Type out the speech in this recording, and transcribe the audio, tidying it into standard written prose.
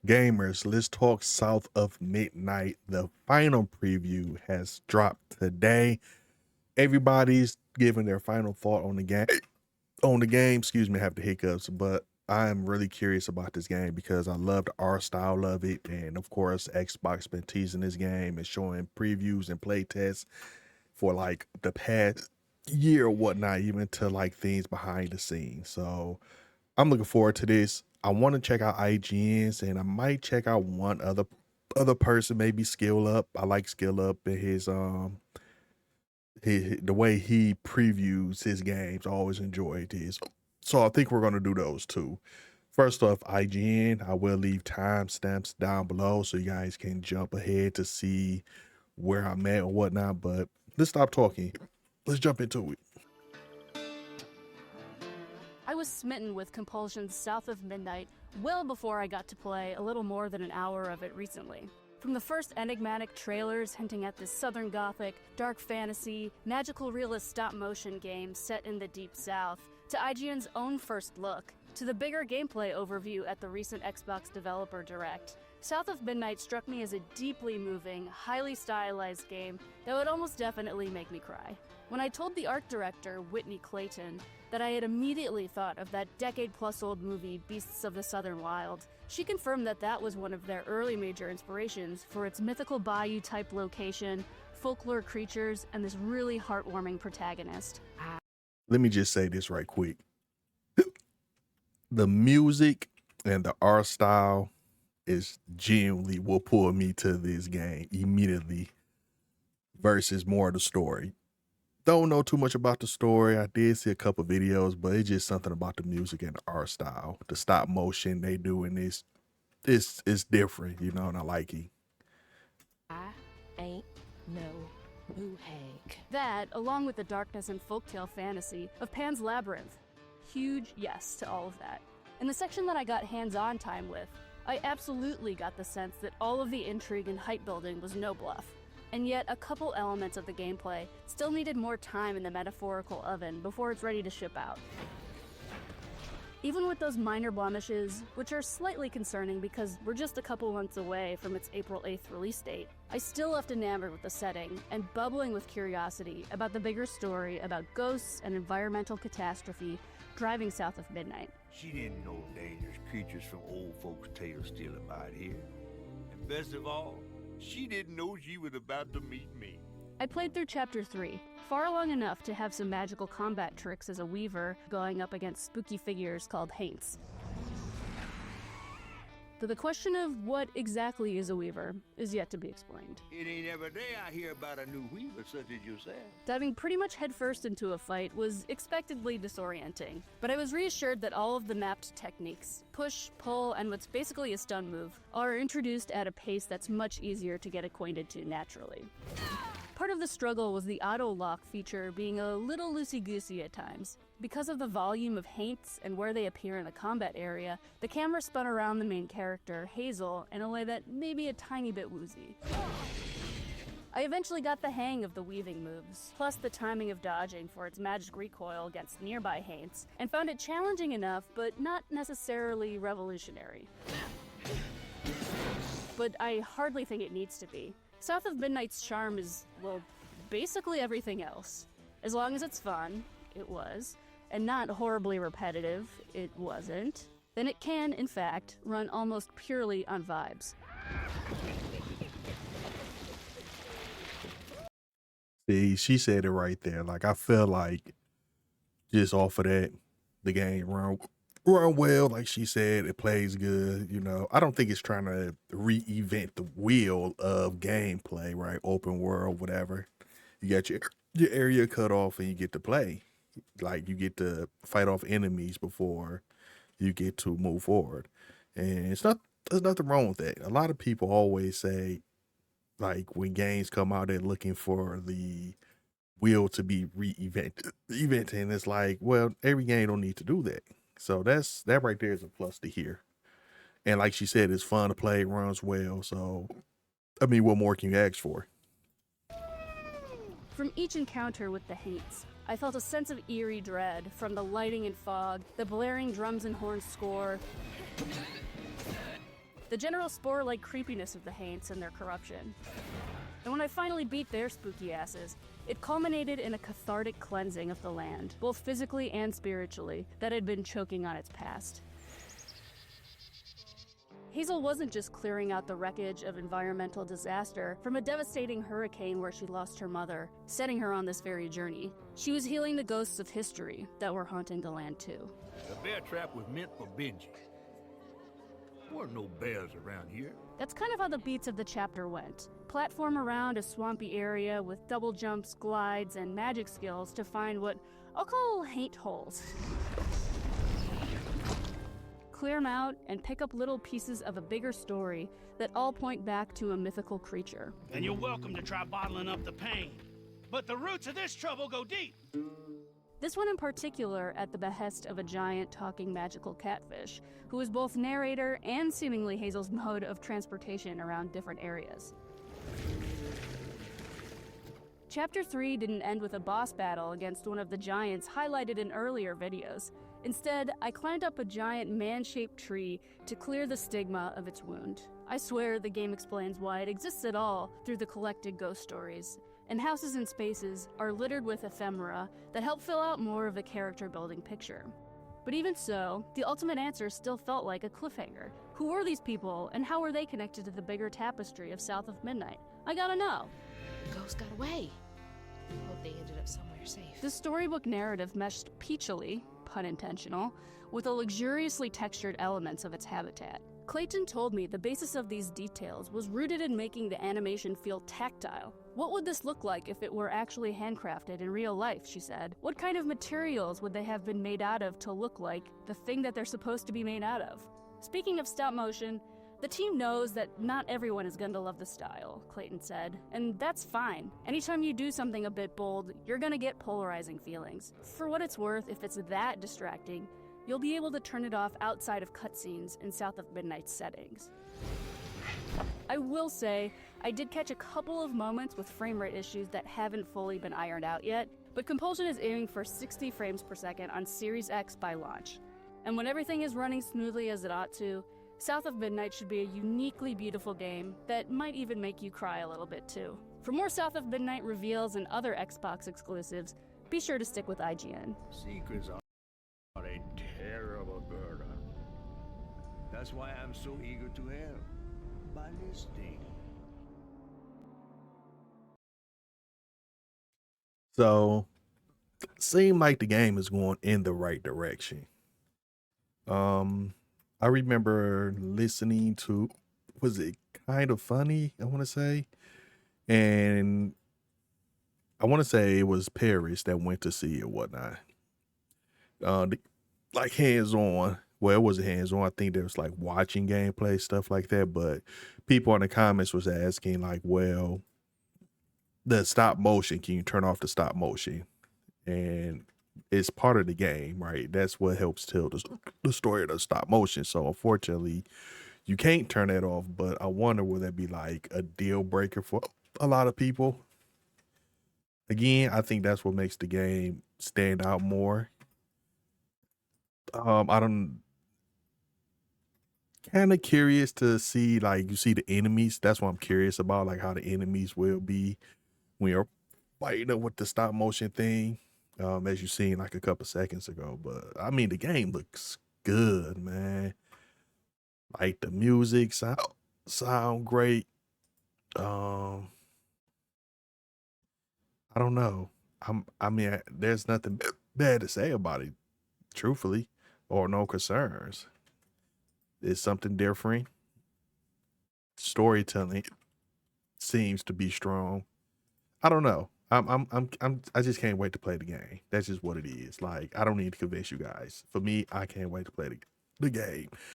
Gamers, let's talk South of Midnight. The final preview has dropped today. Everybody's giving their final thought on the game. Excuse me, I have the hiccups, but I am really curious about this game because I love the art style of it. And of course, Xbox been teasing this game and showing previews and play tests for like the past year or whatnot, even to like things behind the scenes. So I'm looking forward to this. I want to check out IGN's and I might check out one other person, maybe Skill Up. I like Skill Up and the way he previews his games. I always enjoyed his. So I think we're gonna do those two. First off, IGN. I will leave timestamps down below so you guys can jump ahead to see where I'm at or whatnot. But let's stop talking. Let's jump into it. I was smitten with Compulsion's South of Midnight well before I got to play a little more than an hour of it recently. From the first enigmatic trailers hinting at this southern gothic, dark fantasy, magical realist stop-motion game set in the Deep South, to IGN's own first look, to the bigger gameplay overview at the recent Xbox Developer Direct, South of Midnight struck me as a deeply moving, highly stylized game that would almost definitely make me cry. When I told the art director, Whitney Clayton, that I had immediately thought of that decade-plus-old movie, Beasts of the Southern Wild, she confirmed that that was one of their early major inspirations for its mythical bayou-type location, folklore creatures, and this really heartwarming protagonist. Let me just say this right quick. The music and the art style is genuinely will pull me to this game immediately versus more of the story. Don't know too much about the story. I did see a couple videos, but it's just something about the music and the art style. The stop motion they do in this is different, you know, and I like it. I ain't no boo hag. That, along with the darkness and folktale fantasy of Pan's Labyrinth. Huge yes to all of that. In the section that I got hands-on time with, I absolutely got the sense that all of the intrigue and hype building was no bluff. And yet, a couple elements of the gameplay still needed more time in the metaphorical oven before it's ready to ship out. Even with those minor blemishes, which are slightly concerning because we're just a couple months away from its April 8th release date, I still left enamored with the setting and bubbling with curiosity about the bigger story about ghosts and environmental catastrophe driving South of Midnight. She didn't know dangerous creatures from old folks' tales still abide here. And best of all, she didn't know she was about to meet me. I played through Chapter 3, far along enough to have some magical combat tricks as a weaver going up against spooky figures called haints. Though the question of what exactly is a weaver is yet to be explained. It ain't every day I hear about a new weaver such as yourself. Diving pretty much headfirst into a fight was expectedly disorienting, but I was reassured that all of the mapped techniques, push, pull, and what's basically a stun move, are introduced at a pace that's much easier to get acquainted to naturally. Part of the struggle was the auto-lock feature being a little loosey-goosey at times. Because of the volume of haints and where they appear in the combat area, the camera spun around the main character, Hazel, in a way that may be a tiny bit woozy. I eventually got the hang of the weaving moves, plus the timing of dodging for its magic recoil against nearby haints, and found it challenging enough, but not necessarily revolutionary. But I hardly think it needs to be. South of Midnight's charm is, well, basically everything else. As long as it's fun, it was, and not horribly repetitive, it wasn't, then it can, in fact, run almost purely on vibes. See, she said it right there. Like I feel like just off of that, the game run well. Like she said, it plays good. You know, I don't think it's trying to reinvent the wheel of gameplay, right? Open world, whatever. You got your area cut off, and you get to play. Like you get to fight off enemies before you get to move forward, and there's nothing wrong with that. A lot of people always say, like when games come out, they're looking for the wheel to be reinvented, and it's like, well, every game don't need to do that. So that right there is a plus to hear. And like she said, it's fun to play, runs well. So, I mean, what more can you ask for? From each encounter with the haints, I felt a sense of eerie dread from the lighting and fog, the blaring drums and horns score, the general spore-like creepiness of the Haints and their corruption. And when I finally beat their spooky asses, it culminated in a cathartic cleansing of the land, both physically and spiritually, that had been choking on its past. Hazel wasn't just clearing out the wreckage of environmental disaster from a devastating hurricane where she lost her mother, setting her on this very journey. She was healing the ghosts of history that were haunting the land too. The bear trap was meant for Benji. There weren't no bears around here. That's kind of how the beats of the chapter went. Platform around a swampy area with double jumps, glides, and magic skills to find what I'll call haint holes. Clear them out and pick up little pieces of a bigger story that all point back to a mythical creature. And you're welcome to try bottling up the pain. But the roots of this trouble go deep. This one in particular at the behest of a giant talking magical catfish, who is both narrator and seemingly Hazel's mode of transportation around different areas. Chapter 3 didn't end with a boss battle against one of the giants highlighted in earlier videos. Instead, I climbed up a giant man-shaped tree to clear the stigma of its wound. I swear the game explains why it exists at all through the collected ghost stories, and houses and spaces are littered with ephemera that help fill out more of a character-building picture. But even so, the ultimate answer still felt like a cliffhanger. Who were these people, and how were they connected to the bigger tapestry of South of Midnight? I gotta know. The ghost got away. Hope they ended up somewhere safe. The storybook narrative meshed peachily, pun intentional, with the luxuriously textured elements of its habitat. Clayton told me the basis of these details was rooted in making the animation feel tactile. What would this look like if it were actually handcrafted in real life, she said. What kind of materials would they have been made out of to look like the thing that they're supposed to be made out of? Speaking of stop motion, the team knows that not everyone is going to love the style, Clayton said, and that's fine. Anytime you do something a bit bold, you're going to get polarizing feelings. For what it's worth, if it's that distracting, you'll be able to turn it off outside of cutscenes in South of Midnight settings. I will say, I did catch a couple of moments with frame rate issues that haven't fully been ironed out yet, but Compulsion is aiming for 60 frames per second on Series X by launch. And when everything is running smoothly as it ought to, South of Midnight should be a uniquely beautiful game that might even make you cry a little bit too. For more South of Midnight reveals and other Xbox exclusives, be sure to stick with IGN. Secrets are a terrible burden. That's why I'm so eager to help by listening. So, seemed like the game is going in the right direction. I remember listening to, was it Kind of Funny, I want to say? And I want to say it was Paris that went to see it, whatnot. Like hands-on. Well, it wasn't hands-on. I think there was like watching gameplay, stuff like that. But people in the comments was asking like, well, the stop motion, can you turn off the stop motion? And it's part of the game, right? That's what helps tell the story of the stop motion. So unfortunately, you can't turn that off, but I wonder will that be like a deal breaker for a lot of people? Again, I think that's what makes the game stand out more. I don't kind of curious to see, like, you see the enemies. That's what I'm curious about, like how the enemies will be when you're fighting with the stop motion thing. As you seen like a couple seconds ago. But I mean, the game looks good, man. Like the music sound great. I don't know. I mean, there's nothing bad to say about it, truthfully, or no concerns. It's something different. Storytelling seems to be strong. I don't know. I just can't wait to play the game. That's just what it is. Like, I don't need to convince you guys. For me, I can't wait to play the game.